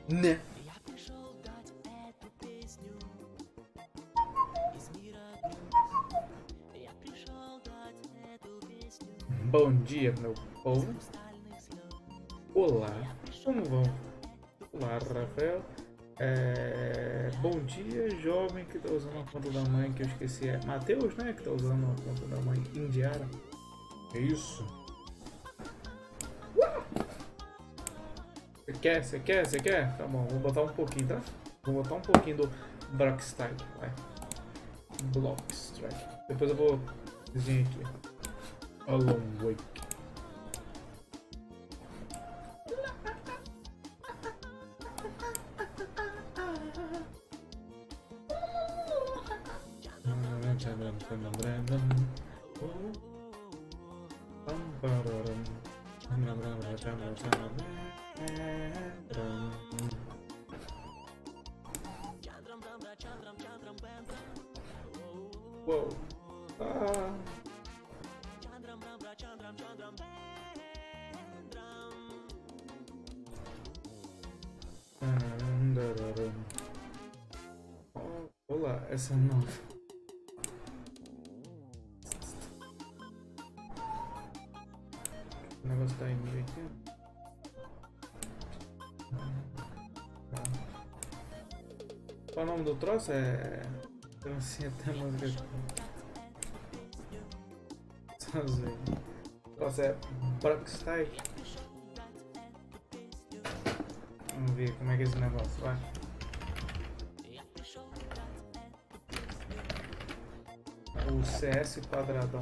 Né? Bom dia, meu povo. Olá, como vão? Olá, Rafael. Bom dia, jovem que tá usando a conta da mãe, que eu esqueci. É Matheus, né? Que tá usando a conta da mãe indiana. É isso. Você quer? Tá bom, vou botar um pouquinho, tá? Vou botar um pouquinho do Blockstrike, vai. Blockstrike. Depois eu vou desenhar aqui. A long wake. Uou. Olá, essa não. O negócio tá indo aqui. Qual é o nome do troço? Trancinha até a música. O troço é Blockstrike. Vamos ver como é que é esse negócio, vai. O CS quadradão.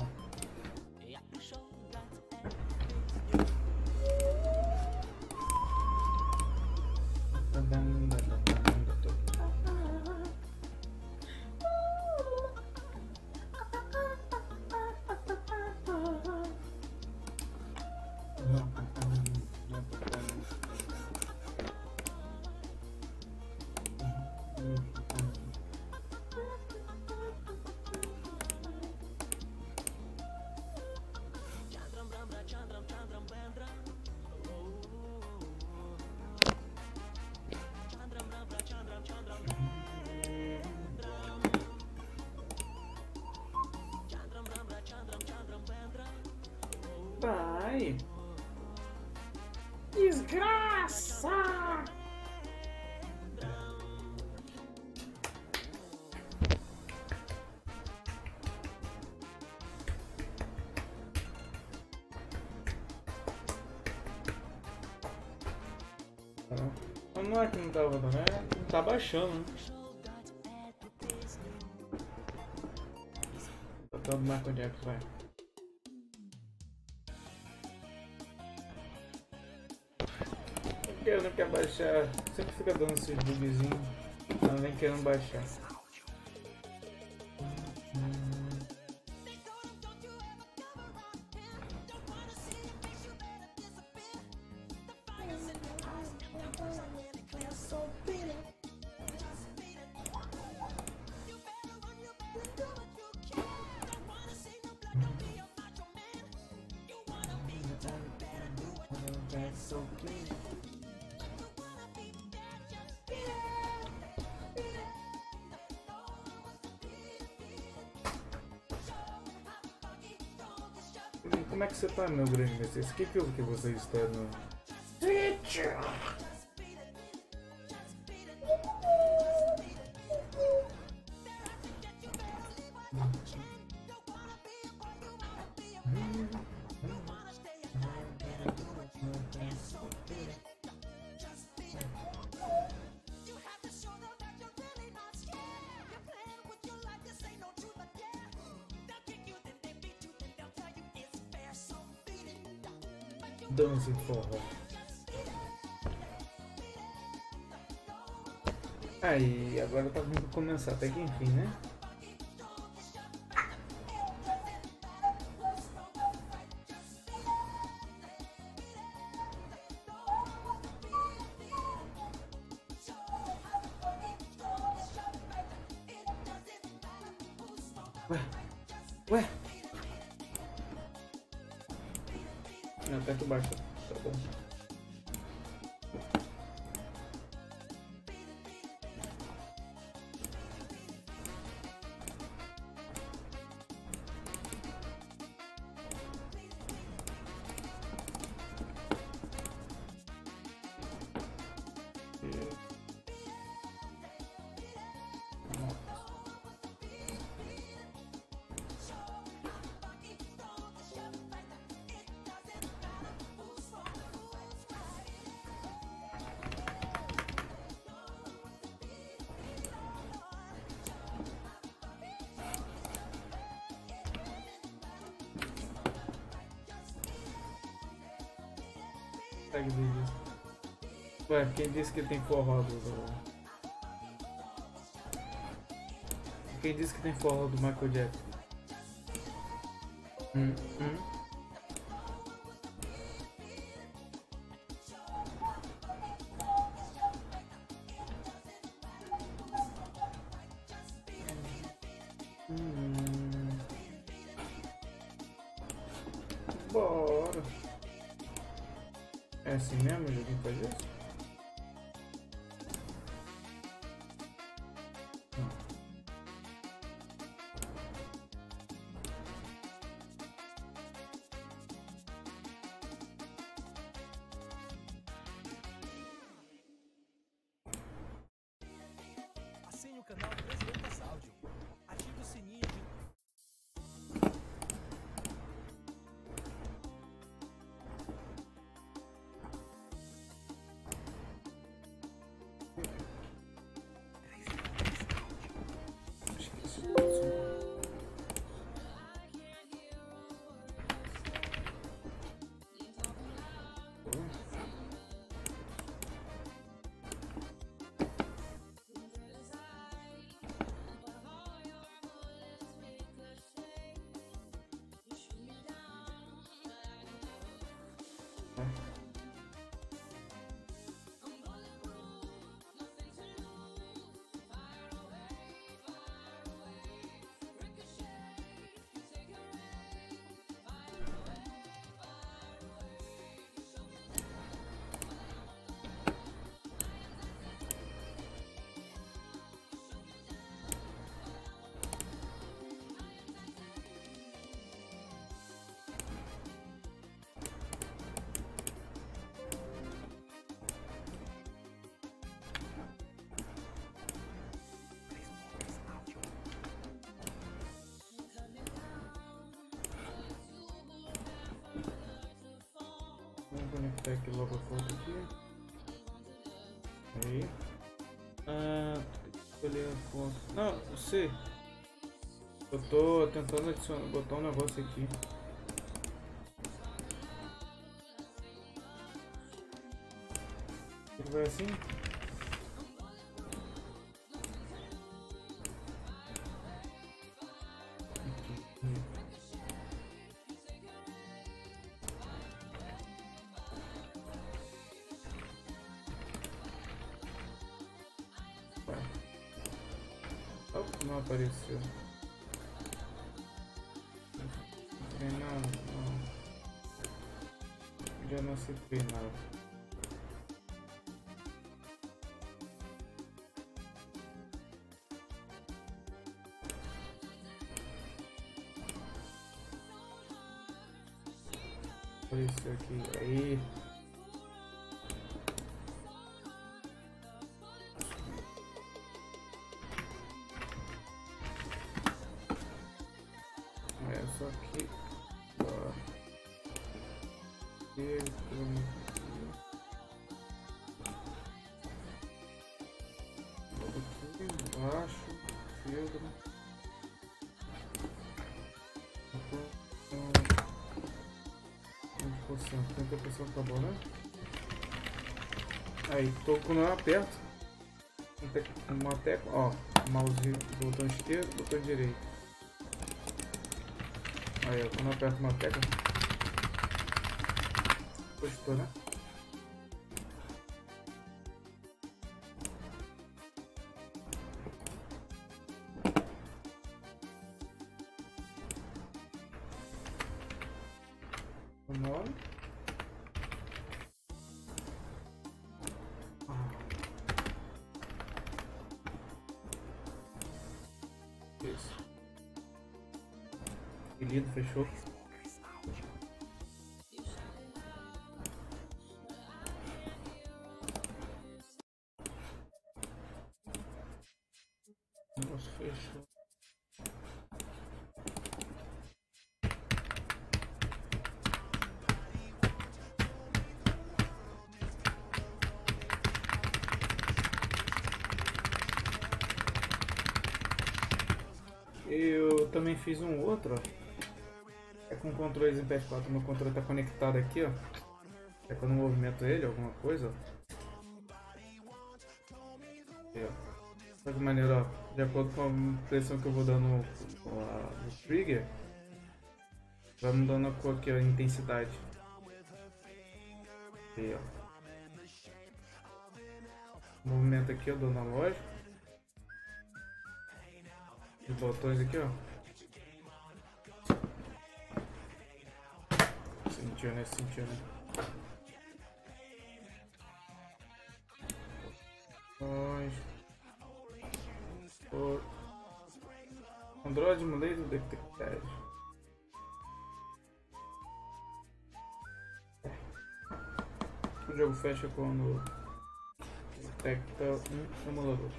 Vai! Desgraça! Não é que não tava, né? Não tá baixando, né? Tá todo Michael Jackson, vai. Eu não quero baixar, sempre fica dando esses bugzinhos, não nem querendo baixar. Como é que você tá, meu grande Messias? O que que você está no Twtich? Dança em forró. Aí, agora tá vindo começar até que enfim, né? Ué, ué. Não, aperta baixo, tá bom. Segue vídeo. Ué, quem disse que tem forró do... Quem disse que tem forró do Michael Jackson? Hum. Bora. É assim mesmo, o joguinho faz isso? Assine o canal do Presidente Áudio. Ative o sininho de... Vamos conectar aqui logo a foto aqui. Aí. Tem que escolher a foto. Não, você. Eu tô tentando adicionar, botar um negócio aqui. Ele vai assim? Não apareceu. Treinar, não. Já não se treinava. Apareceu aqui. Aí. Só que aqui embaixo, filtro, 30% tá bom, né? Aí, quando eu aperto uma tecla, ó, mouse, botão esquerdo, botão direito. Aí, ó, quando eu aperto uma tecla, gostou, né? O nome. Isso. Apelido, fechou. Nossa, fechou. Eu também fiz um outro, ó. É com controles em PS4. Meu controle tá conectado aqui, ó. É quando eu movimento ele, alguma coisa, ó. Aqui, ó. Olha que maneiro, ó. De acordo com a pressão que eu vou dando no trigger, vai mudando a cor aqui, ó, a intensidade. Aqui, ó. Movimento aqui, ó, do analógico. Os botões aqui, ó. Sentiu, né? Sentiu, né? Android Emulator Detected. O jogo fecha quando detecta um emulador.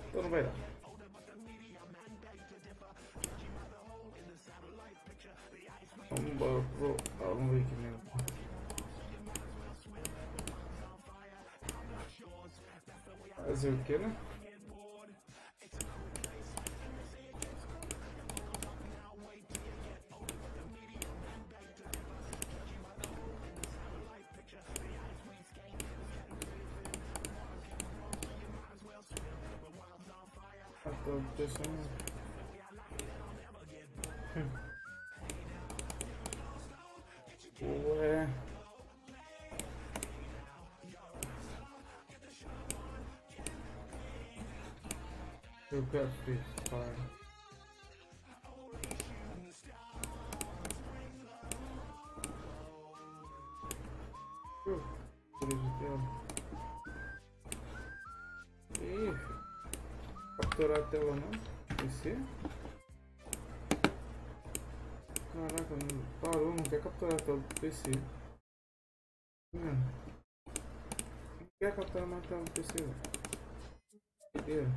Então não vai dar. Vamos ver aqui mesmo. Fazer o que, né? Ué. Eu quero Free Fire. Ih, capturar a tela não? PC? Caraca, não parou, não quer capturar a tela do PC. Não quer capturar uma tela do PC, velho.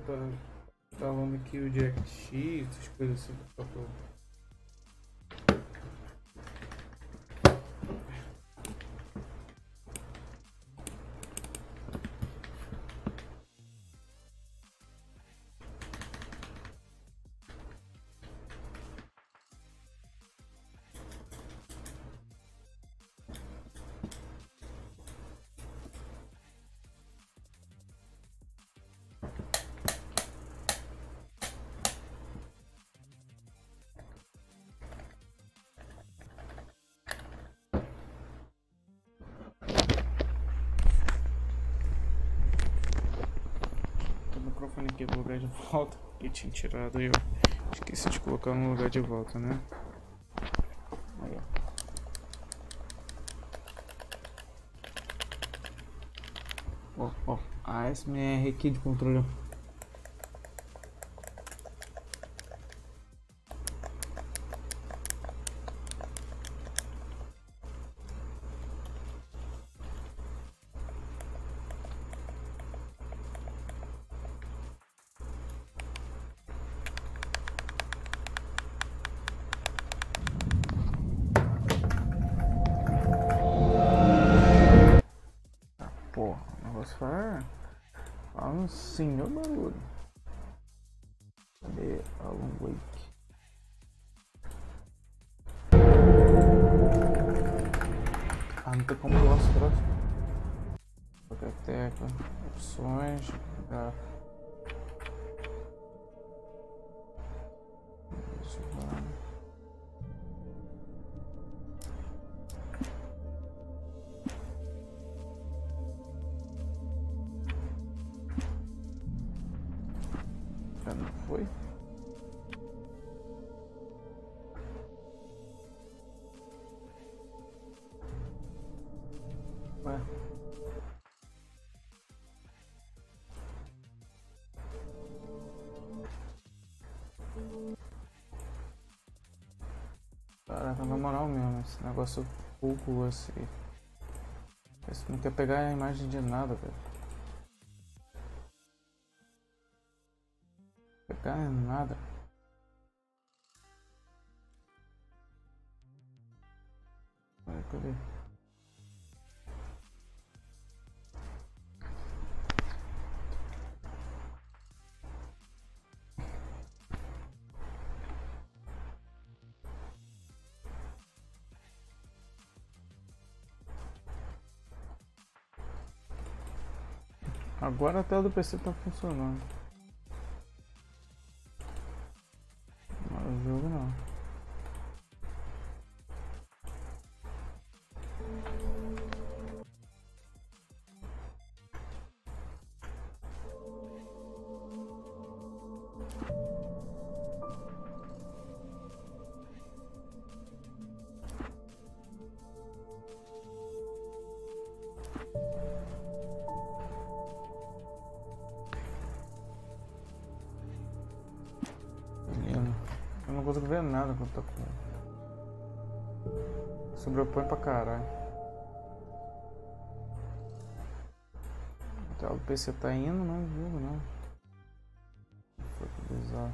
Tá falando aqui o DirectX, essas coisas assim. Aqui no lugar de volta que tinha tirado, eu esqueci de colocar no lugar de volta, né? Aí, ó, ASMR aqui de controle. assim, meu barulho. Cadê algum? Ah, não tem como pular esse troço. Qualquer tecla, opções, jogar. Já não foi? Ué. Caraca, na moral mesmo, esse negócio pouco assim. Esse não quer pegar a imagem de nada, velho. Pegar nada. Cadê? Agora a tela do PC tá funcionando. Mas o jogo não. Eu não consigo ver nada quando tá com. Sobrepõe pra caralho. A tela do PC tá indo, não jogo não. Foi que bizarro.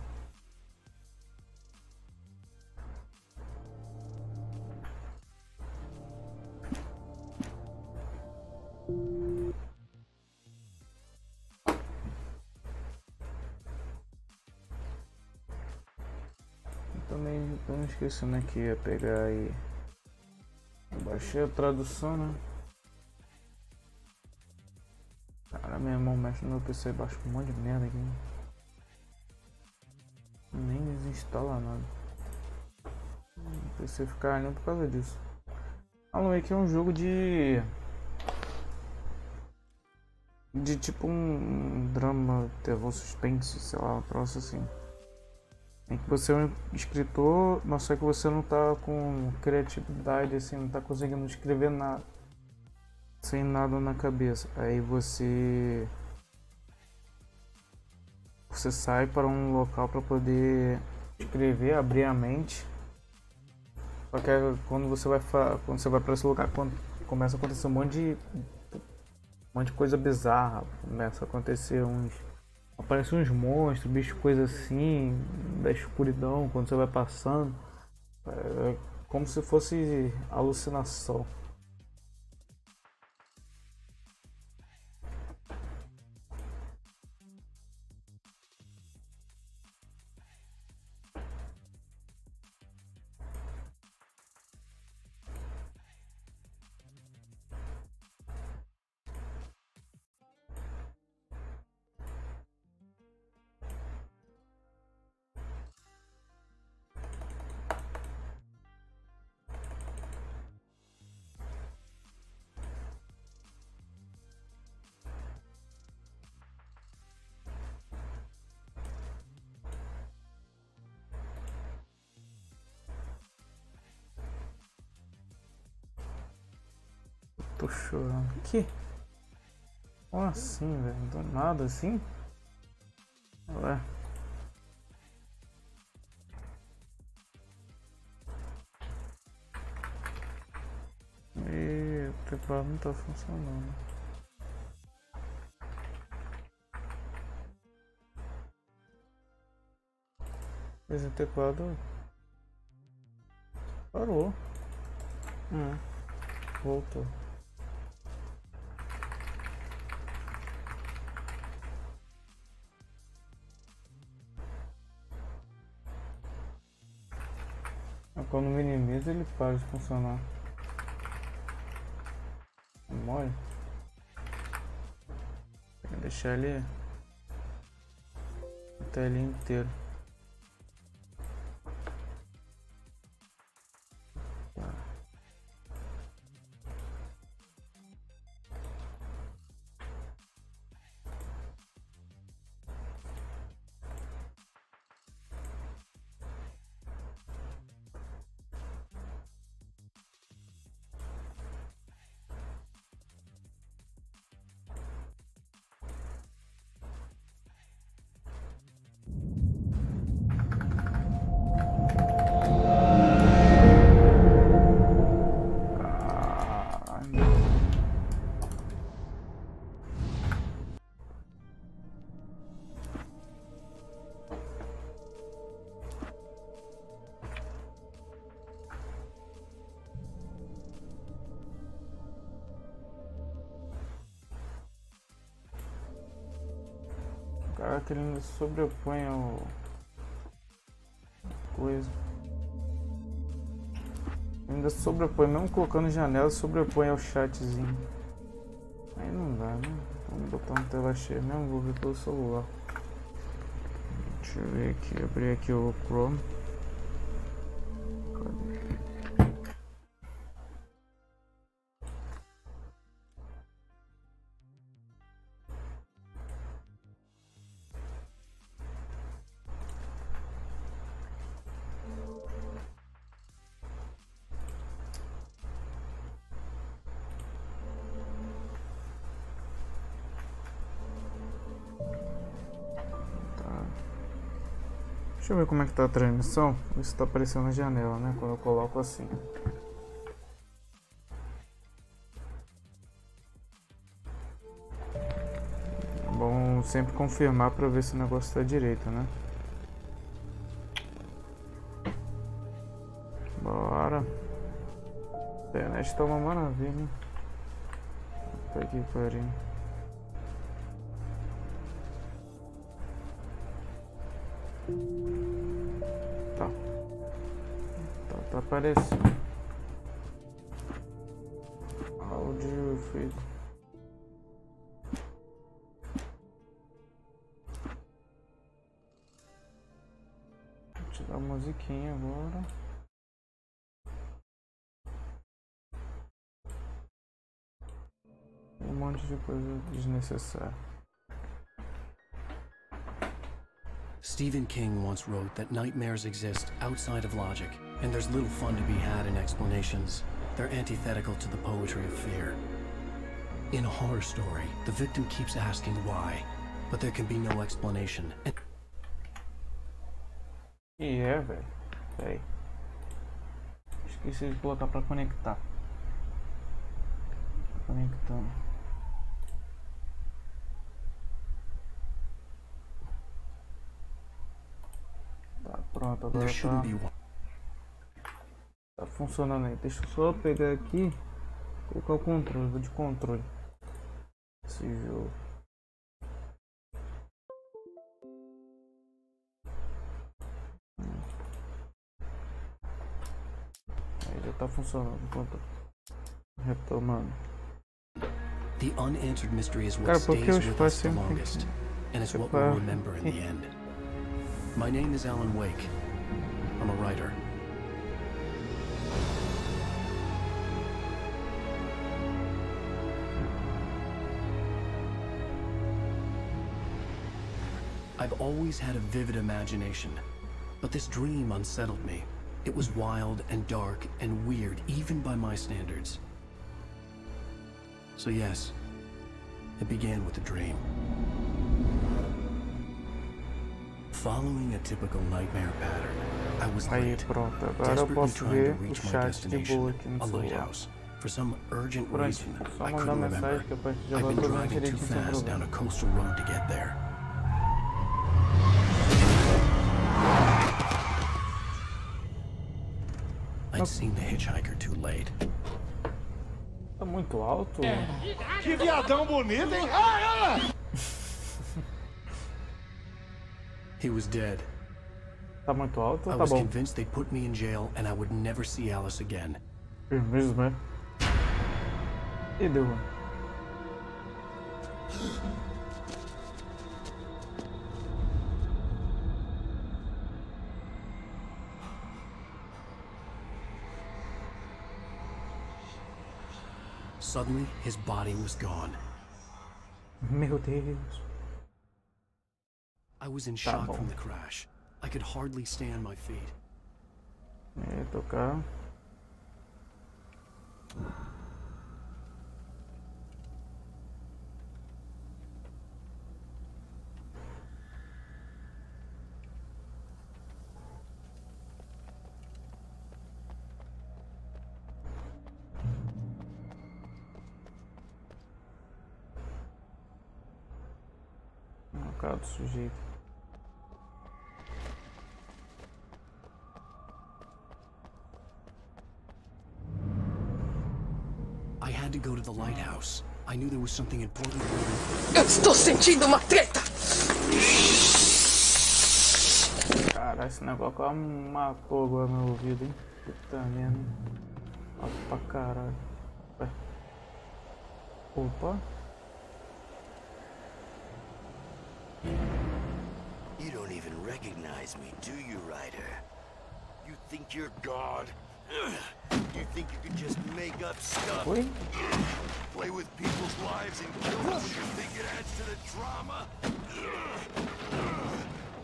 Também tô me esquecendo aqui, ia pegar e baixei a tradução, né? Cara, meu irmão mexe no meu PC e baixa um monte de merda aqui. Nem desinstala nada. O PC ficar limpo por causa disso. Alan Wake é um jogo de tipo um drama, terror, suspense, sei lá, um troço assim. Em que você é um escritor, mas só que você não tá com criatividade, assim, não tá conseguindo escrever nada, sem nada na cabeça. Aí você sai para um local para poder escrever, abrir a mente. Só que quando você vai para esse lugar, quando começa a acontecer um monte de coisa bizarra, começa a acontecer aparecem uns monstros, bichos, coisas assim, da escuridão, quando você vai passando. É como se fosse alucinação. Tô chorando. Que? Como assim, velho? Do nada assim? Ué. E o teclado não tá funcionando. Esse teclado parou. Voltou. quando minimiza ele para de funcionar. Mole. Vou deixar ele a telinha inteira. Caraca, ele ainda sobrepõe ao coisa. Ainda sobrepõe, mesmo colocando janela, sobrepõe ao chatzinho. Aí não dá, né? Vamos botar uma tela cheia mesmo, vou ver pelo celular. Deixa eu ver aqui, abrir aqui o Chrome. Deixa eu ver como é que tá a transmissão, ver se tá aparecendo na janela, né, quando eu coloco assim. É bom sempre confirmar para ver se o negócio tá direito, né. Bora. A internet tá uma maravilha. Tá aqui, carinho. Tá aparecendo. Áudio feito. Vou tirar a musiquinha agora. Um monte de coisa desnecessária. Stephen King once wrote that nightmares exist outside of logic, and there's little fun to be had in explanations. They're antithetical to the poetry of fear. In a horror story, the victim keeps asking why, but there can be no explanation. Velho. Peraí. Esqueci de colocar pra conectar. Conectando. Tá pronto, agora tá funcionando aí. Deixa eu só pegar aqui e colocar o controle, vou de controle esse jogo. Aí já tá funcionando enquanto retomando. The unanswered mystery is what stays with us the longest, and it's what we'll remember in the end. My name is Alan Wake. I'm a writer. I've always had a vivid imagination, but this dream unsettled me. It was wild and dark and weird, even by my standards. So yes, it began with a dream. Following a typical nightmare pattern, I was late, desperately trying to reach my destination, a lighthouse. For some urgent reason, I couldn't remember. I'd been driving too fast down a coastal road to get there. I'd seen the hitchhiker too late. Tá muito alto. Que viadão bonito, hein? Ah, He was dead. Tá muito alto I ou tá was bom? convinced they'd put me in jail and I would never see Alice again. Mesmo, é? E deu. Suddenly, his body was gone. Meu Deus. I was in Tá shock bom. from the crash. I could hardly stay on my feet. Tocar. A cara do sujeito. I had to go to the lighthouse. I knew there was something important. Eu estou sentindo uma treta! Cara, esse negócio quase matou agora meu ouvido, hein? Puta merda. Alto pra caralho. Ué. Opa. You don't even recognize me, do you, Ryder? You think you're God? You think you can just make up stuff? Oi? Play with people's lives and kill them? You think it adds to the drama?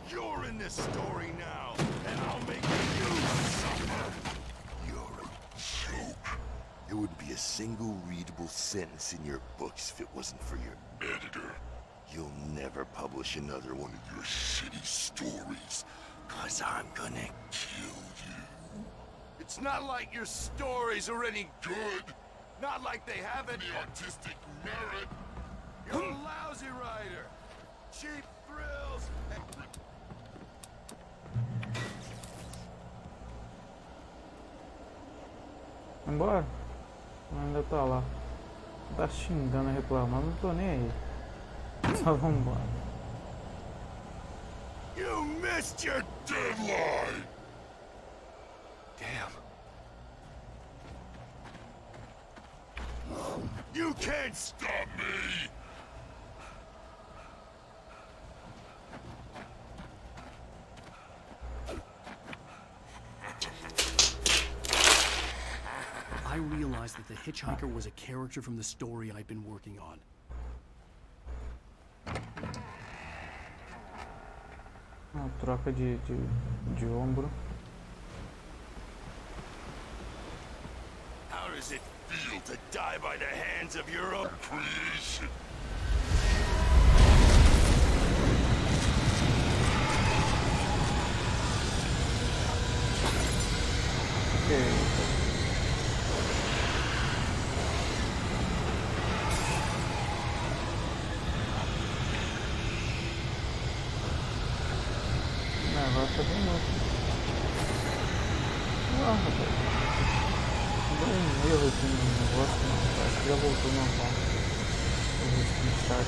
You're in this story now, and I'll make you suffer. You're a joke. There wouldn't be a single readable sentence in your books if it wasn't for your editor. You'll never publish another one of your shitty stories, 'cause I'm gonna kill you. It's not like your stories are any good. Not like they have any artistic merit. You're a lousy writer. Cheap thrills and... Embora? Ainda tá lá. Tá xingando, reclamando, não tô nem aí. Só vambora. You missed your deadline! Damn. You can't stop me! I realized that the hitchhiker was a character from the story I'd been working on. Uma troca de ombro. How does it feel to die by the hands of your own creation? Agora tá bem louco. Ah, rapaz. Deu um erro aqui no negócio, mas acho que já voltou normal. Vou start.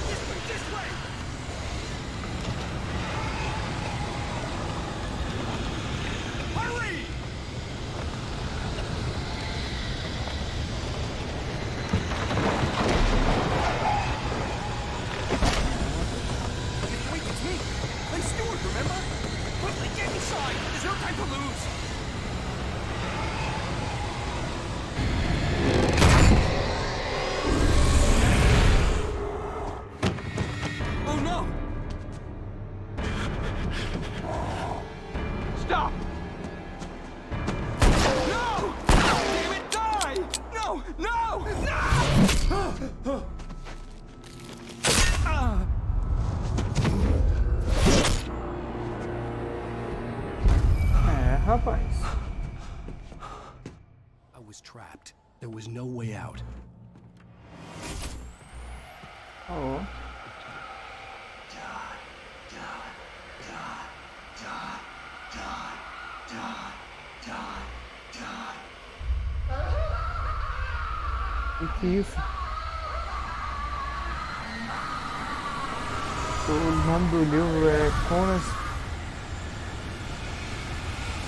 Rapaz. I was trapped. There was no way out. Oh. Que é isso? O nome do livro é Conan.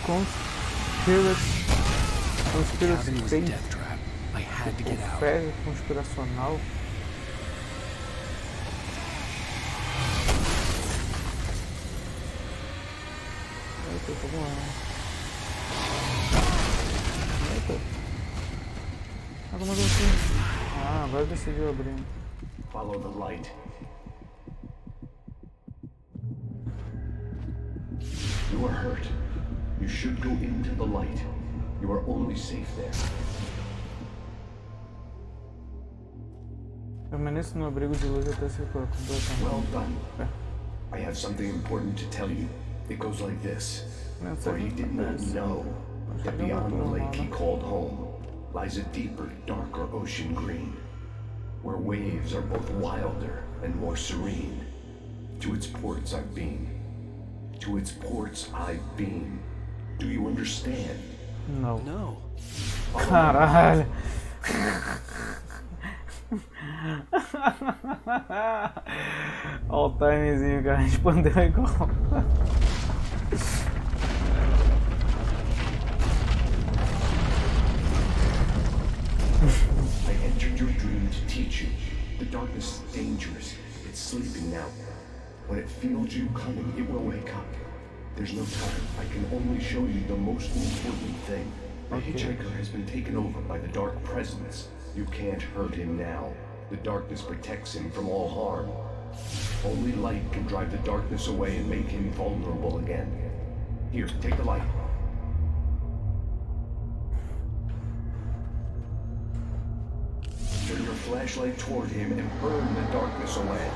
Cabin was a death trap. I had to get out. Fé conspiracional. Eita, eu tô morrendo. Eita. Alguma coisa assim. Ah, agora decidiu abrir. Follow the light. You are hurt. You should go into the light. You are only safe there. Permaneça no abrigo de luz até se recuperar completamente. Well done. I have something important to tell you. It goes like this. For he did not know that beyond the lake he called home lies a deeper, darker ocean green, where waves are both wilder and more serene. To its ports I've been. To its ports I've been. Do you understand? Não. No. Caralho. Olha o timezinho, cara. Respondeu igual. I entered your dream to teach you. The darkness is dangerous. It's sleeping now. When it feels you coming, it will wake up. There's no time. I can only show you the most important thing. The hitchhiker has been taken over by the dark presence. You can't hurt him now. The darkness protects him from all harm. Only light can drive the darkness away and make him vulnerable again. Here, take the light. Turn your flashlight toward him and burn the darkness away.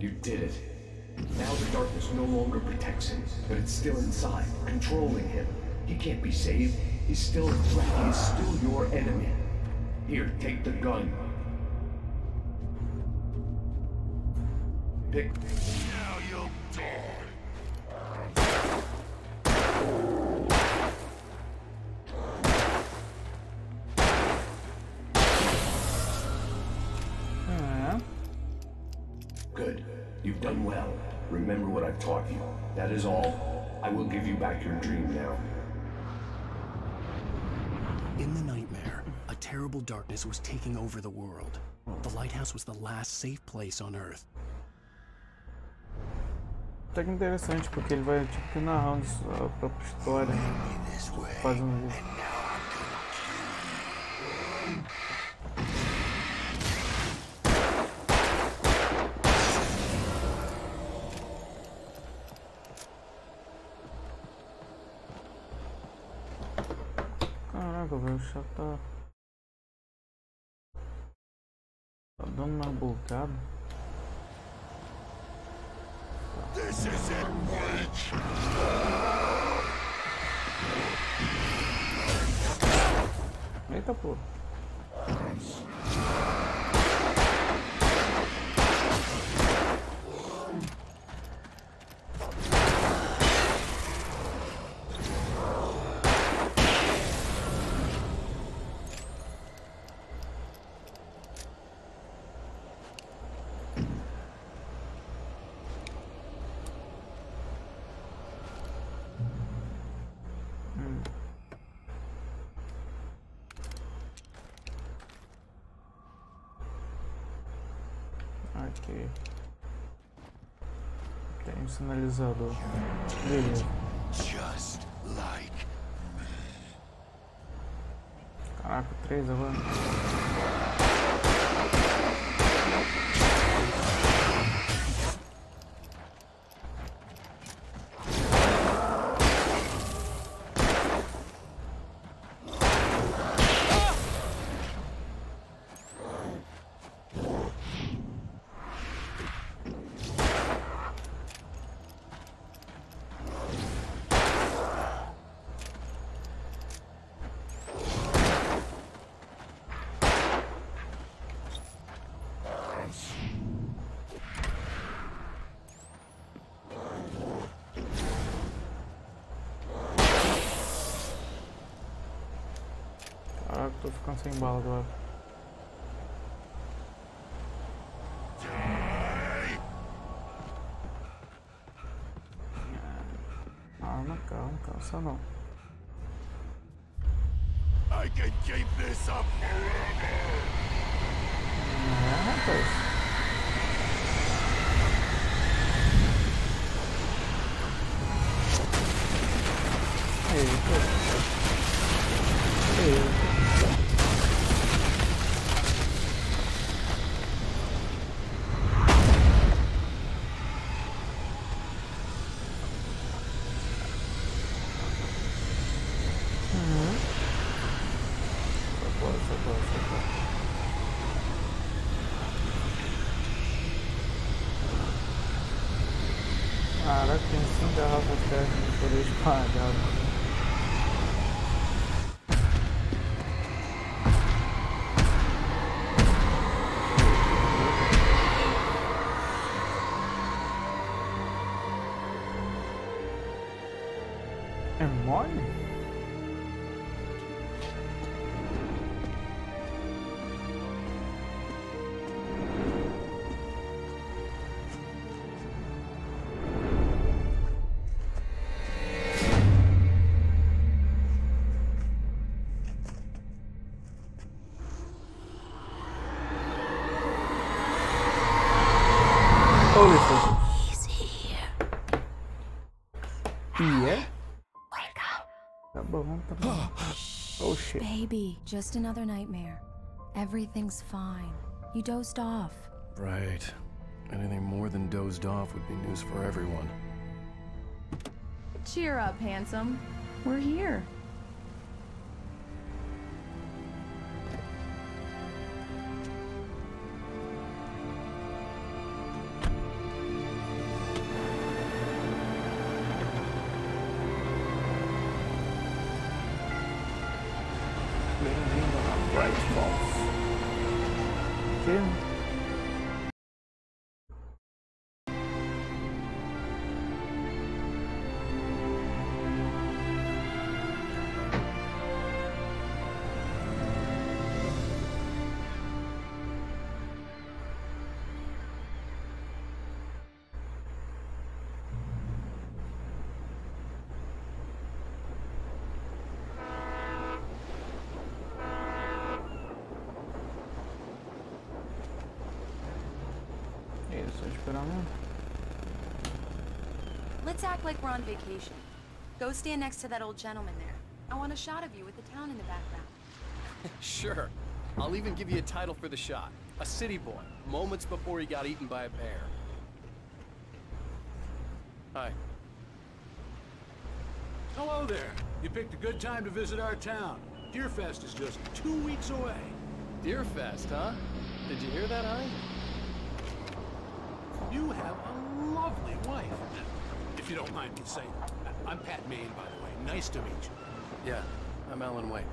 You did it. Now the darkness no longer protects him, but it's still inside, controlling him. He can't be saved. He's still a threat. He's still your enemy. Here, take the gun. Pick. Now you'll die. Good. You've done well. Remember what I've taught you. That is all. I will give you back your dream now. In the nightmare, a terrible darkness was taking over the world. The lighthouse was the last safe place on Earth. Até que interessante, porque ele vai tipo narrando a própria história, fazendo isso. Caraca, velho, o chat tá dando uma bugada. This isn't right. Eita, pô. Ok. Tem um sinalizador. Beleza. Just like Caraca, 3 agora. Tô ficando sem bala agora. Calma, só não. I can keep this up forever. Rapaz. Eita. Caraca, tem 5 garrafas térmicas por espalhado. É mole? He's here. Yeah? Wake up. Tá bom. Oh shit. Baby, just another nightmare. Everything's fine. You dozed off. Right. Anything more than dozed off would be news for everyone. Cheer up, handsome. We're here. Bem-vindo a Bright Falls. Que? Só esperar mesmo. Let's act like we're on vacation. Go stand next to that old gentleman there. I want a shot of you with the town in the background. Sure. I'll even give you a title for the shot. A city boy, moments before he got eaten by a bear. Hi. Hello there. You picked a good time to visit our town. Deerfest is just 2 weeks away. Deerfest, huh? Did you hear that, Hi? You have a lovely wife. If you don't mind me saying. I'm Pat Maine, by the way. Nice to meet you. Yeah, I'm Alan Wake.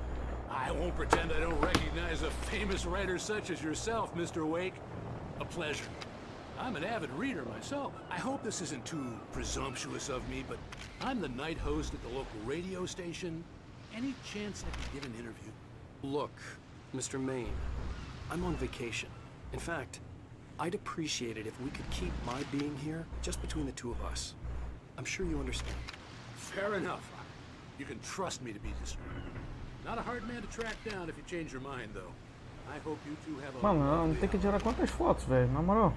I won't pretend I don't recognize a famous writer such as yourself, Mr. Wake. A pleasure. I'm an avid reader myself. I hope this isn't too presumptuous of me, but I'm the night host at the local radio station. Any chance I could get an interview? Look, Mr. Maine, I'm on vacation. In fact, I'd appreciate it if we could keep my being here just between the two of us. I'm sure you understand. Fair enough. You can trust me to be discreet. Not a hard man to track down if you change your mind, though. I hope you two have a... Mano, não tem que tirar quantas fotos, velho, na moral.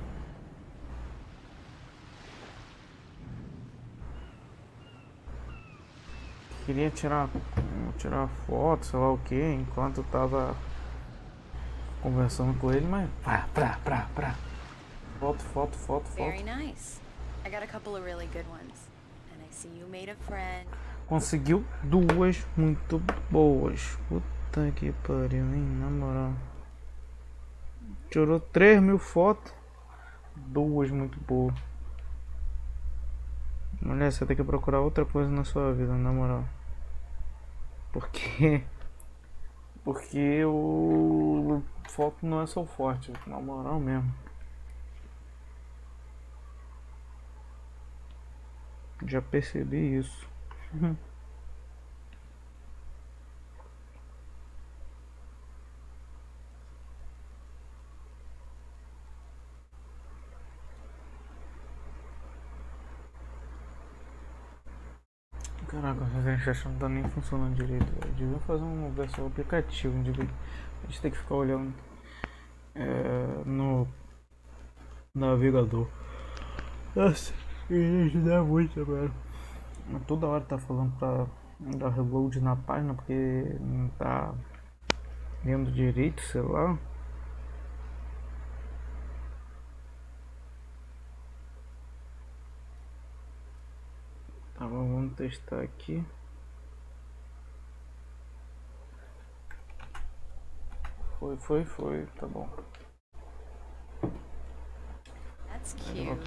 Queria tirar foto, sei lá o que, enquanto eu tava conversando com ele, mas foto. Very nice. I got a couple of really good ones. And I see you made a friend. Conseguiu duas muito boas. Puta que pariu, hein? Na moral. Tirou 3.000 fotos. Duas muito boas. Mulher, você tem que procurar outra coisa na sua vida, na moral. Porque o foto não é só forte, na moral mesmo. Já percebi isso. Caraca, a gente não tá nem funcionando direito, velho. Devia fazer uma versão aplicativo, a gente tem que ficar olhando no navegador. Nossa, isso dá muito, velho. Toda hora tá falando pra dar reload na página porque não tá vendo direito, sei lá. Tá bom, vamos testar aqui. Foi, tá bom. That's cute.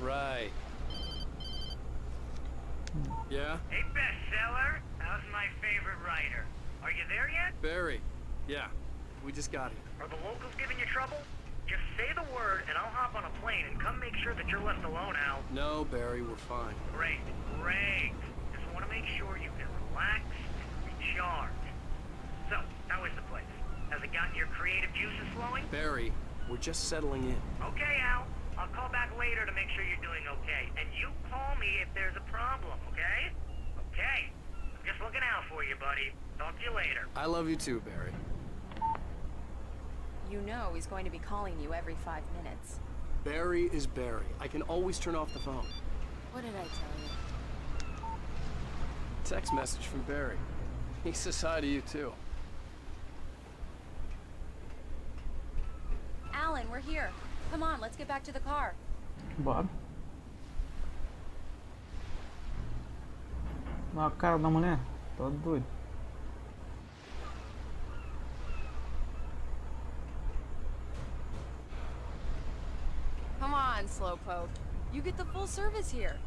Right. Yeah? Hey, bestseller. How's my favorite writer? Are you there yet? Barry. Yeah. We just got here. Are the locals giving you trouble? Just say the word and I'll hop on a plane and come make sure that you're left alone, Al. No, Barry, we're fine. Great. Just want to make sure you can relax and recharge. So, how is the place? Has it gotten your creative juices flowing? Barry, we're just settling in. Okay, Al. I'll call back later to make sure you're doing okay. And you call me if there's a problem, okay? Okay. I'm just looking out for you, buddy. Talk to you later. I love you too, Barry. You know he's going to be calling you every 5 minutes. Barry is Barry. I can always turn off the phone. What did I tell you? Text message from Barry. He says hi to you too. Alan, we're here. Come on, let's get back to the car. Bora. Na cara da mulher, tá doido. Come on, Slowpoke. You get the full service here.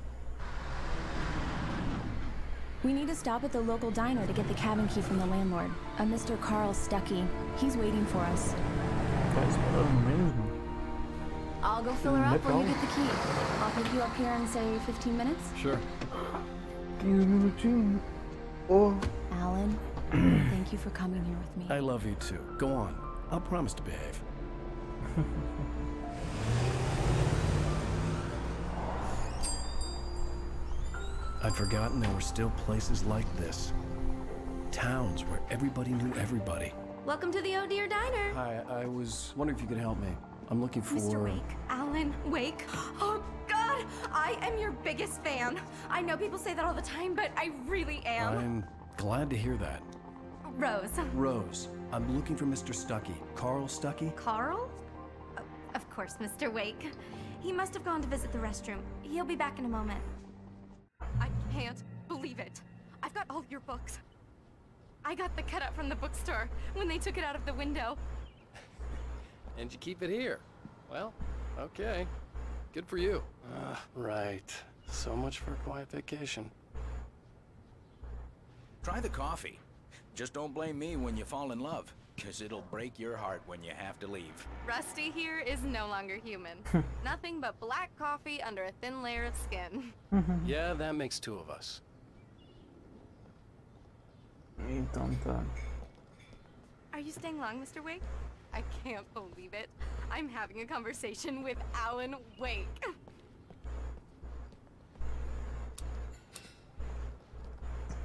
We need to stop at the local diner to get the cabin key from the landlord, a Mr. Carl Stuckey. He's waiting for us. Tá esperando mesmo? I'll go fill her up while you get the key. I'll pick you up here in, say, 15 minutes? Sure. 15 minutinhos. Oh. Alan, thank you for coming here with me. I love you too. Go on. I'll promise to behave. I'd forgotten there were still places like this. Towns where everybody knew everybody. Welcome to the Oh Dear Diner. Hi, I was wondering if you could help me. I'm looking for... Mr. Wake. Alan Wake. Oh, God! I am your biggest fan. I know people say that all the time, but I really am. I'm glad to hear that. Rose. Rose, I'm looking for Mr. Stuckey. Carl Stuckey? Carl? Oh, of course, Mr. Wake. He must have gone to visit the restroom. He'll be back in a moment. I can't believe it. I've got all your books. I got the cutout from the bookstore when they took it out of the window. And you keep it here. Well, okay. Good for you. Right. So much for a quiet vacation. Try the coffee. Just don't blame me when you fall in love, because it'll break your heart when you have to leave. Rusty here is no longer human. Nothing but black coffee under a thin layer of skin. Yeah, that makes two of us. Então tá. Are you staying long, Mr. Wake? I can't believe it. I'm having a conversation with Alan Wake.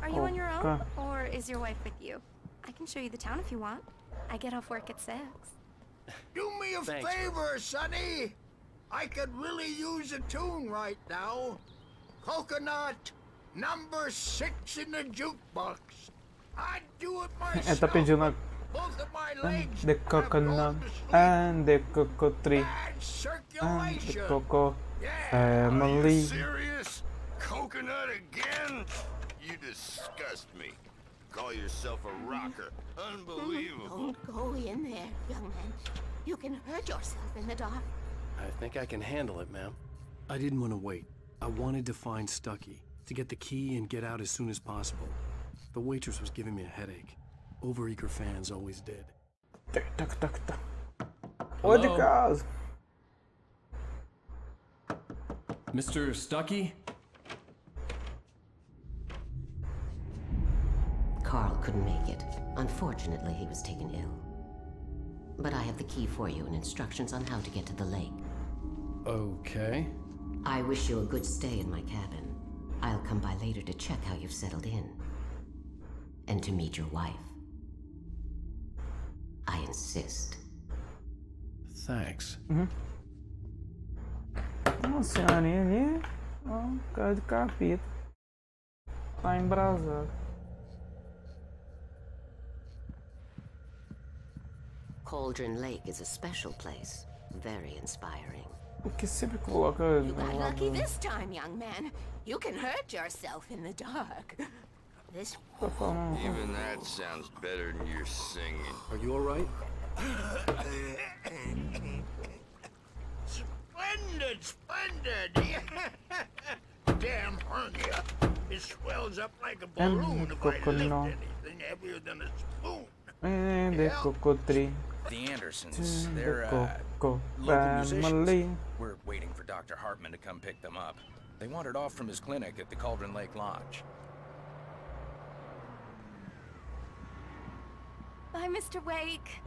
Are you on your own, or is your wife with you? I can show you the town if you want. I get off work at 6. Do me a favor, Sonny. I could really use a tune right now. Coconut, number 6 in the jukebox. I'd do it myself. Tá pedindo a... Both of my legs The coconut and the cocoa tree and the cocoa family. Are you serious? Coconut again? You disgust me. Call yourself a rocker. Unbelievable. Don't go in there, young man. You can hurt yourself in the dark. I think I can handle it, ma'am. I didn't want to wait. I wanted to find Stuckey, to get the key and get out as soon as possible. The waitress was giving me a headache. Overeager fans always did. Ô de casa. Mr. Stuckey? Carl couldn't make it. Unfortunately, he was taken ill. But I have the key for you and instructions on how to get to the lake. Okay. I wish you a good stay in my cabin. I'll come by later to check how you've settled in. And to meet your wife. I insist. Thanks. Uma senhorinha ali, ó, cara de capeta. Tá embrasado. Cauldron Lake is a special place. Very inspiring. Porque sempre coloca. You got lucky this time, young man. You can hurt yourself in the dark. This. Even that sounds better than your singing. Are you alright? Splendid, splendid! Damn hernia. It swells up like a balloon if I lift anything heavier than a spoon. The Andersons, they're local musicians. We're waiting for Dr. Hartman to come pick them up. They wandered off from his clinic at the Cauldron Lake Lodge. Bye, Mr. Wake.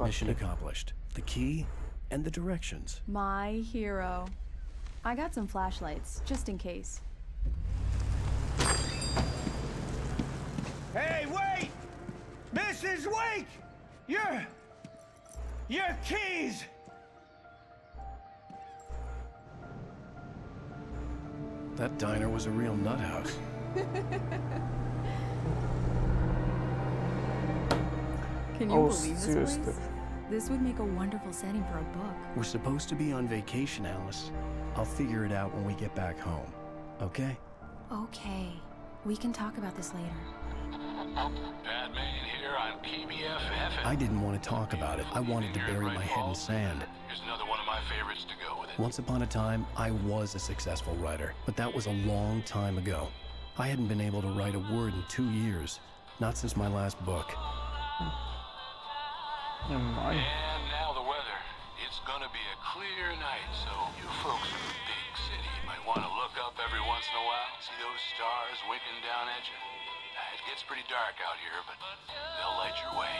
Mission accomplished. The key and the directions. My hero. I got some flashlights, just in case. Hey, wait! Mrs. Wake! Your keys! That diner was a real nut house. Can you believe this place? This would make a wonderful setting for a book. We're supposed to be on vacation, Alice. I'll figure it out when we get back home. Okay? Okay. We can talk about this later. Batman here on PBFF. I didn't want to talk about it. I wanted to bury my head in sand. Here's another one of my favorites to go with it. Once upon a time, I was a successful writer, but that was a long time ago. I hadn't been able to write a word in 2 years. Not since my last book. And now the weather. It's gonna be a clear night, so you folks in the big city might want to look up every once in a while, see those stars winking down at you. It gets pretty dark out here, but they'll light your way.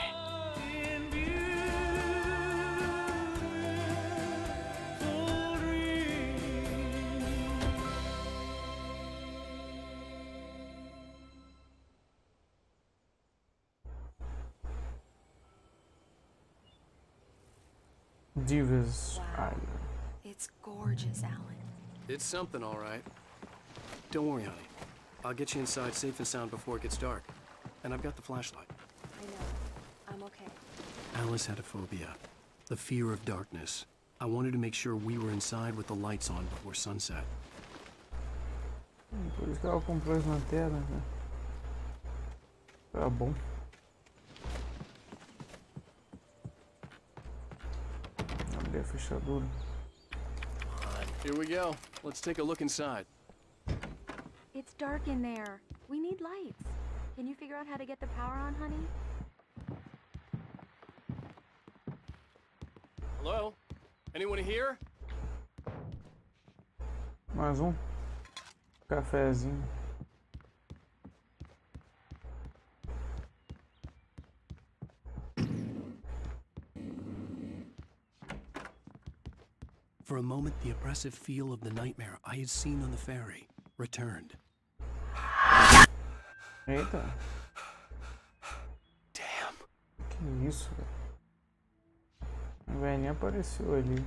Divas. Wow. It's gorgeous, Alan. It's something, all right. Don't worry, honey. I'll get you inside safe and sound before it gets dark. And I've got the flashlight. I know. I'm okay. Alice had a phobia. The fear of darkness. I wanted to make sure we were inside with the lights on before sunset. Por isso que ela comprou as lanternas, né? Tá bom. Abrir a fechadura. Here we go. Let's take a look inside. It's dark in there. We need lights. Can you figure out how to get the power on, honey? Hello? Anyone here? Mais um cafezinho. For a moment, the oppressive feel of the nightmare I had seen on the ferry returned. Eita. Damn. Que isso, velho? A velhinha apareceu ali.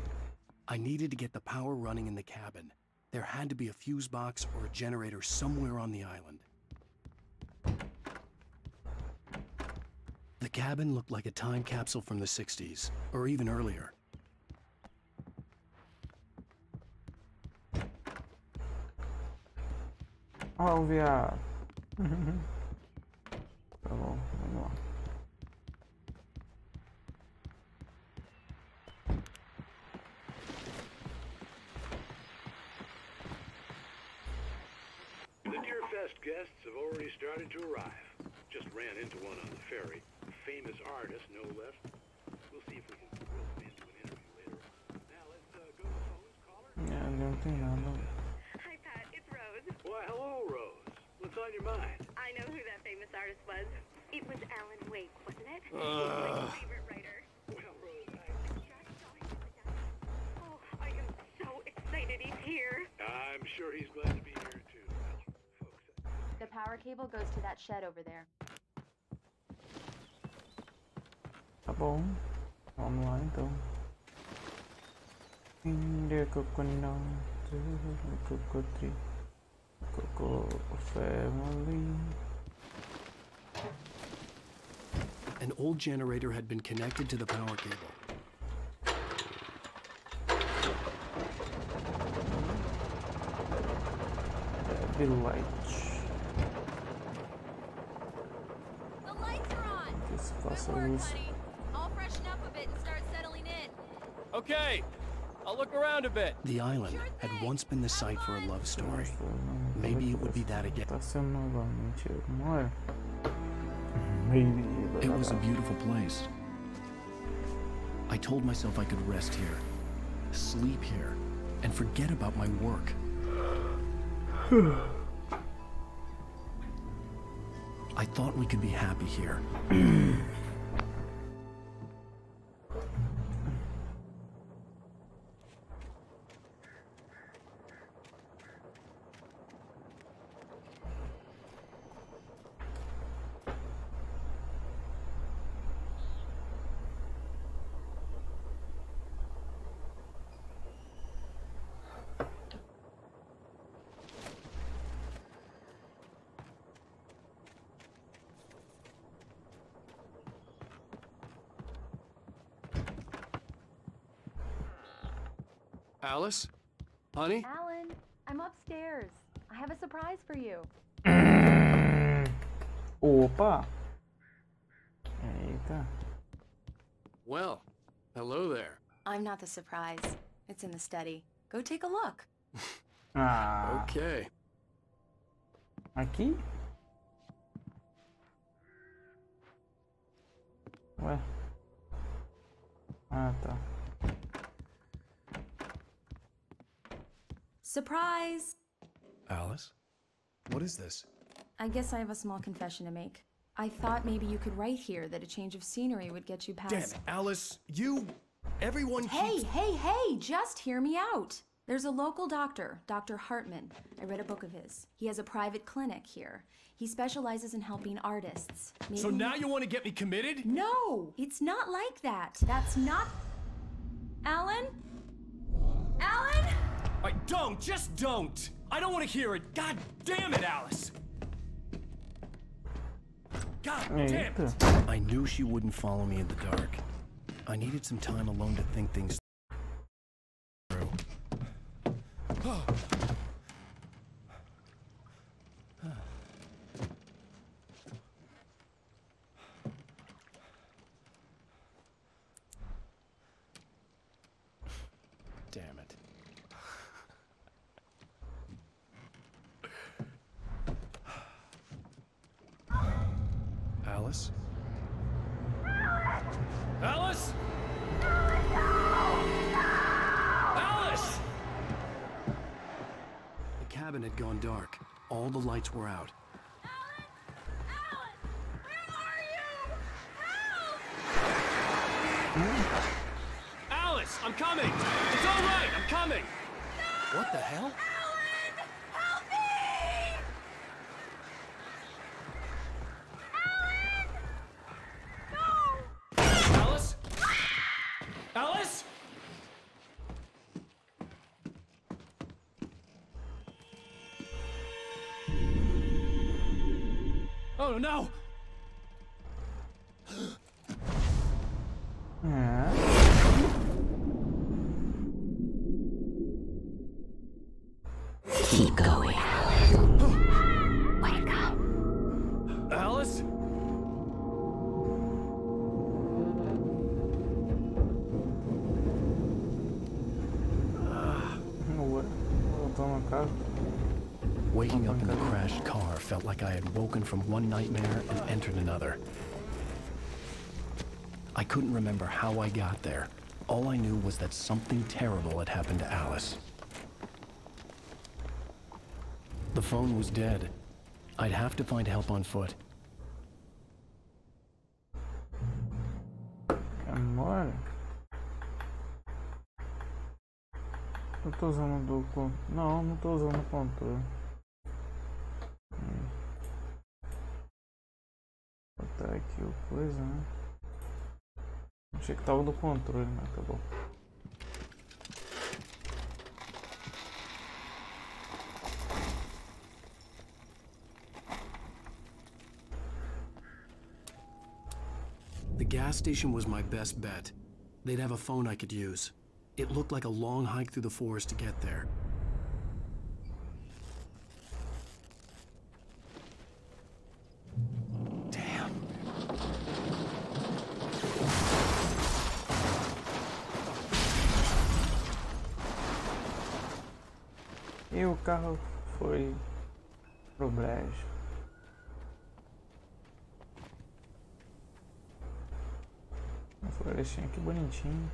I needed to get the power running in the cabin. There had to be a fuse box or a generator somewhere on the island. The cabin looked like a time capsule from the 60s, or even earlier. Ó, o viado. Tá bom, vamos lá. The Deerfest guests have already started to arrive. Just ran into one on the ferry. A famous artist, no less. We'll see if we can roll him into an interview later on. Now let's go to the phones, caller. É, não tem nada. Hi, Pat. It's Rose. Why, hello, Rose. What's on your mind? I know who that famous artist was. It was Alan Wake, wasn't it? He was my favorite writer. Well, Rose, sure he's glad to be here too. Well, folks. The power cable goes to that shed over there. Tá bom. Vamos lá então. Inde coconut, cocotri, coco family. An old generator had been connected to the power cable. The lights. The lights are on. Good work, buddy. I'll freshen up a bit and start settling in. Okay, I'll look around a bit. The island had once been the site for a love story. Maybe it would be that again. Maybe. It was a beautiful place. I told myself I could rest here, sleep here, and forget about my work. I thought we could be happy here. Alice? Honey? Alan, I'm upstairs. I have a surprise for you. Opa! Eita. Well, hello there. I'm not the surprise. It's in the study. Go take a look. Ah. Okay. Aqui? Ué. Ah, tá. Surprise! Alice? What is this? I guess I have a small confession to make. I thought maybe you could write here that a change of scenery would get you past— Damn it, Alice, everyone keeps— Hey, just hear me out. There's a local doctor, Dr. Hartman. I read a book of his. He has a private clinic here. He specializes in helping artists. Maybe— So now you want to get me committed? No, it's not like that. That's not— Alan? Alan? Just don't! I don't want to hear it. God damn it, Alice! God damn it! I knew she wouldn't follow me in the dark. I needed some time alone to think things through. Damn it. Alice? Alice? Alice! The cabin had gone dark. All the lights were out. Alice, I'm coming! It's all right, I'm coming! What the hell? Alice? Alice? Oh no! Keep going. Wake up. Alice? Waking up in the crashed car felt like I had woken from one nightmare and entered another. I couldn't remember how I got there. All I knew was that something terrible had happened to Alice. The phone was dead. I'd have to find help on foot. Amor. tô usando do controle. Não, não tô usando o controle. Vou botar aqui o coisa, né? Achei que tava do controle, mas tá bom. The gas station was my best bet. They'd have a phone I could use. It looked like a long hike through the forest to get there. Damn. E o carro foi pro brejo. Uma florestinha aqui bonitinho.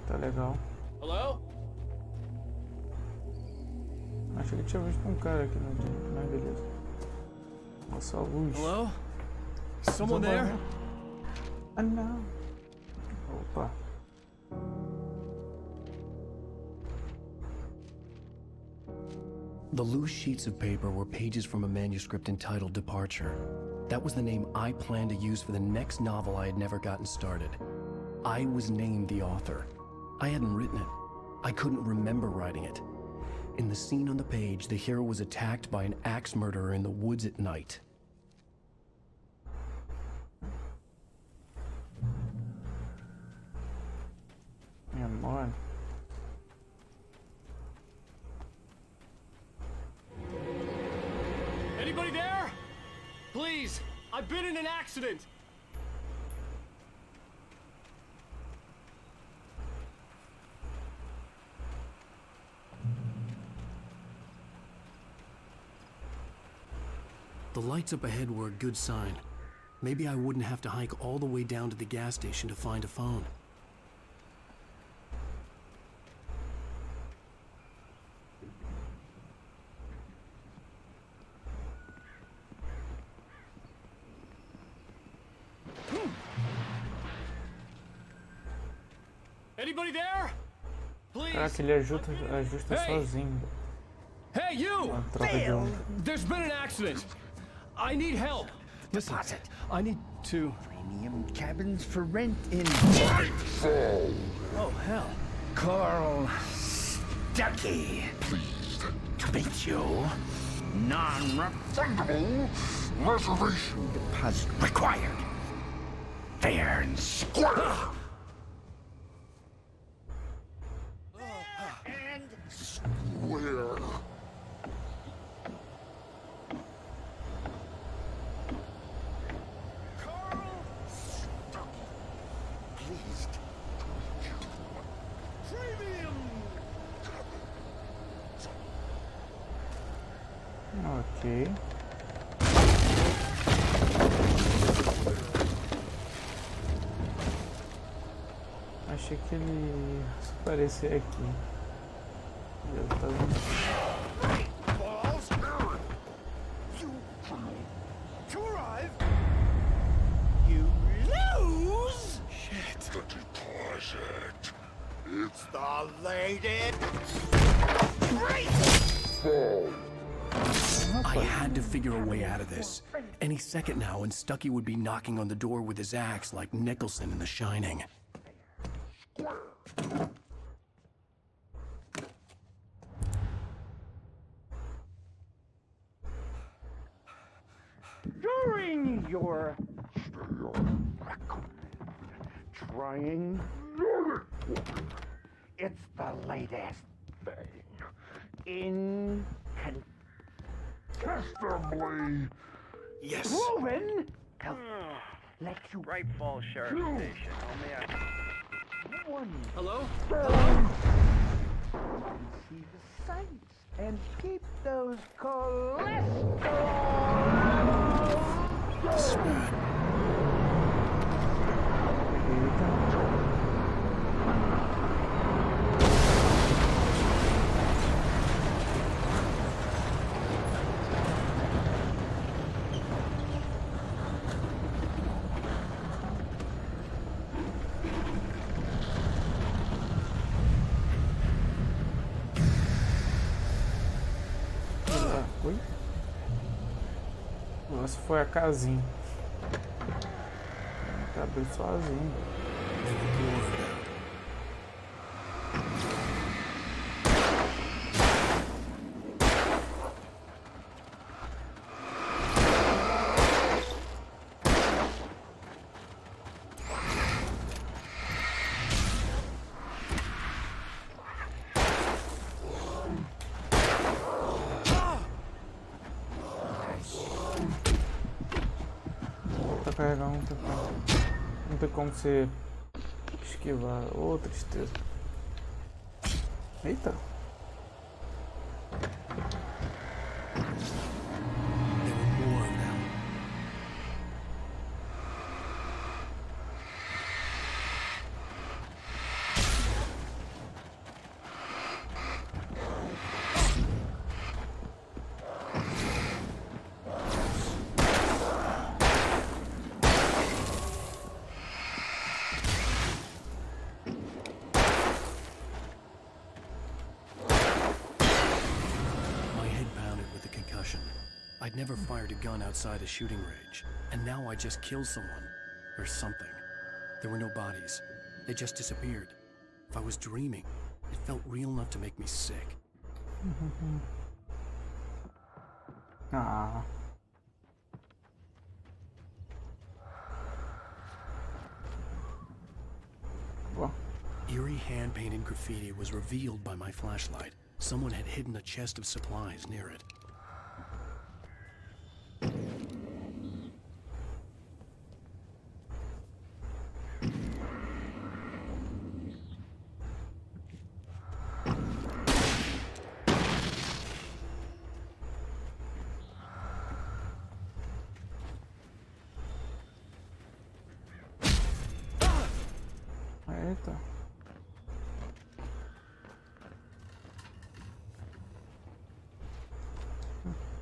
Tá legal. Hello? Achei que tinha visto um cara aqui no dia, mas beleza. Nossa, a luz. Hello? Someone there? Ah, não. Opa. The loose sheets of paper were pages from a manuscript entitled Departure. That was the name I planned to use for the next novel I had never gotten started. I was named the author. I hadn't written it. I couldn't remember writing it. In the scene on the page, the hero was attacked by an axe murderer in the woods at night. Memória. Anybody there? Please, I've been in an accident. The lights up ahead were a good sign. Maybe I wouldn't have to hike all the way down to the gas station to find a phone. Anybody there? Please. Caraca, ele ajusta sozinho. Hey, you! Uma troca de onda. There's been an accident. I need help. Listen, I need to... Premium cabins for rent in... Oh, hell. Carl Stucky. Pleased to meet you. Non-refundable reservation deposit required. Fair and square. And square. Ok. Achei que ele ia aparecer aqui. Eu tô vendo. You lose? Shit. The deposit. It's the latest. I had to figure a way out of this. Any second now, and Stucky would be knocking on the door with his axe like Nicholson in The Shining. During your trying, it's the latest thing. Incontestably yes. proven. Let you Great Falls Sheriff Station. Hello? See the sights and keep those cholesterol levels. negócio foi a casinha. Tá abrindo sozinho. Carregar não tem como você esquivar. Ô, tristeza. Eita. I'd never fired a gun outside a shooting range, and now I just killed someone. Or something. There were no bodies. They just disappeared. If I was dreaming, it felt real enough to make me sick. Ah. Well. Eerie hand-painted graffiti was revealed by my flashlight. Someone had hidden a chest of supplies near it. Eita.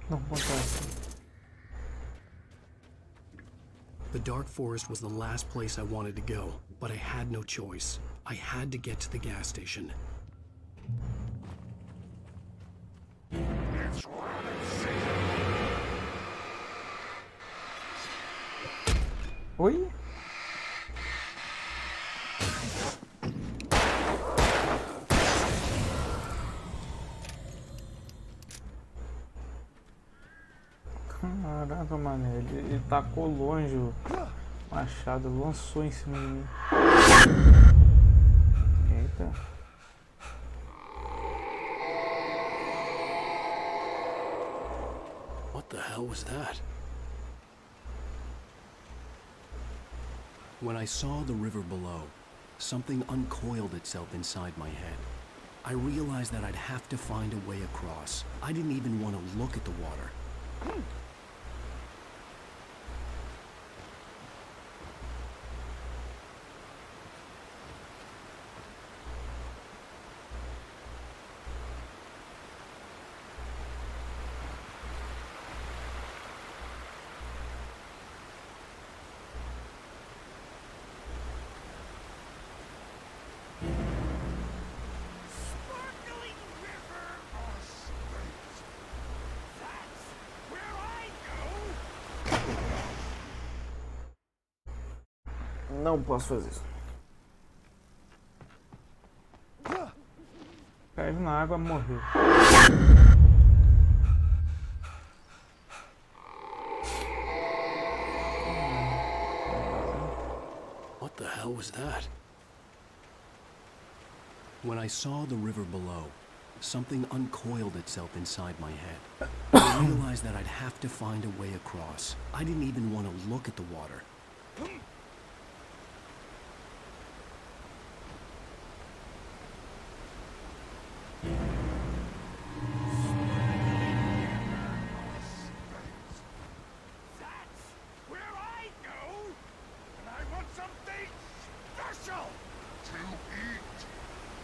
Não acontece. The dark forest was the last place I wanted to go, but I had no choice. I had to get to the gas station. Oi? Caraca, mano, ele tacou longe o machado, lançou em cima de mim. Eita. What the hell was that? When I saw the river below, something uncoiled itself inside my head. I realized that I'd have to find a way across. I didn't even want to look at the water. Não posso fazer isso. Caiu na água, morreu. What the hell was that? When I saw the river below, something uncoiled itself inside my head. I realized that I'd have to find a way across. I didn't even want to look at the water.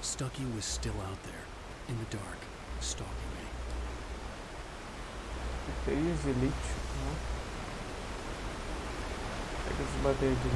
Stucky was still out there, in the dark, stalking me. Fez elite, né? Pega esse bater aqui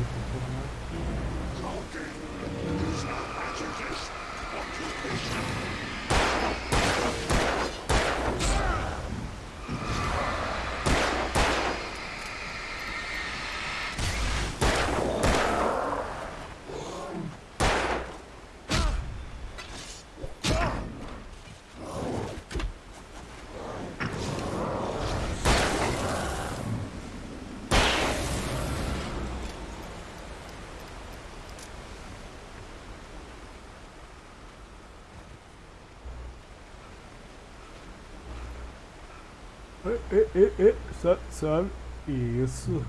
Sabe? Isso.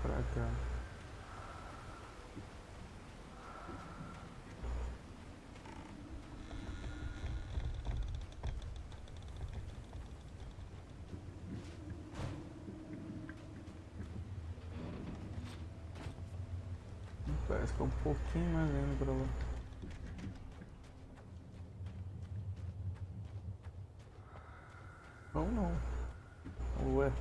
Pra cá. Parece que é um pouquinho mais indo pra lá. Ou não. Ué.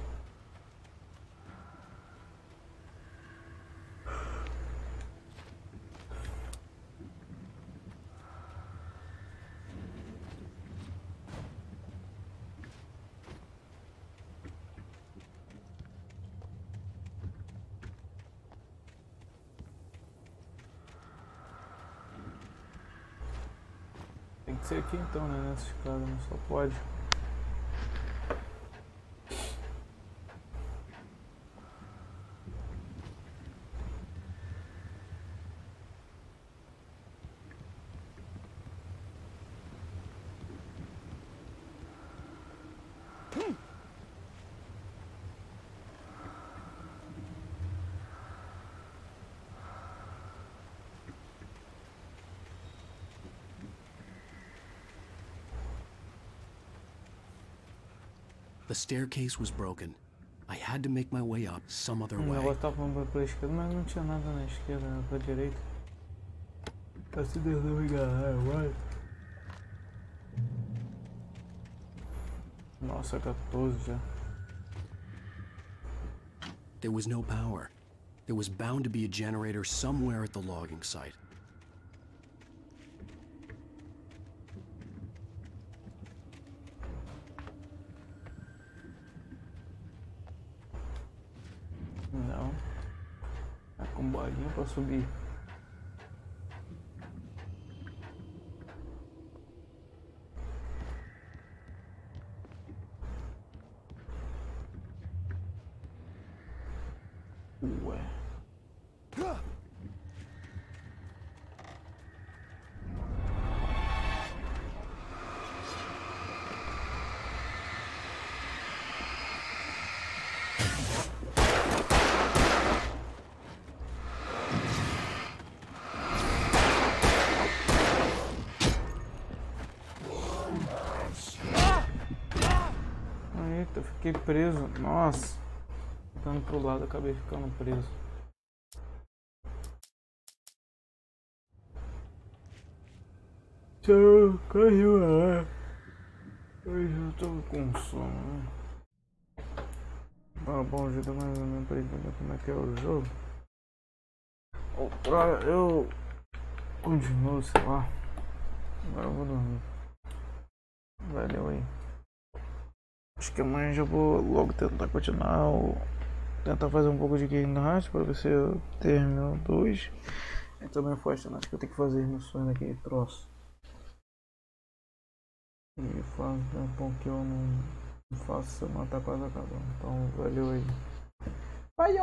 Tem que ser aqui então, né? Nessa escada, não só pode. The staircase was broken. I had to make my way up some other way. Eu tava pra esquerda, mas não tinha nada na esquerda, era pra direita. Tá se tentando enganar, vai. Nossa, 14 já. There was no power. There was bound to be a generator somewhere at the logging site. Não. Tá com bolinha pra subir. Ué. Eita, fiquei preso. Nossa. Ficando pro lado, acabei ficando preso. Tchau, caiu a ar. Eu já tô com sono, né? Ah, bom, ajuda mais ou menos pra entender como é que é o jogo. Outrora eu continuo, sei lá. Agora eu vou dormir. Valeu aí. Acho que amanhã já vou logo tentar continuar ou tentar fazer um pouco de game art pra ver se eu termino 2. E também foi achando, acho que eu tenho que fazer as missões daquele troço. E faz um tempo que eu não faço, semana tá quase acabando. Então valeu aí. Bye!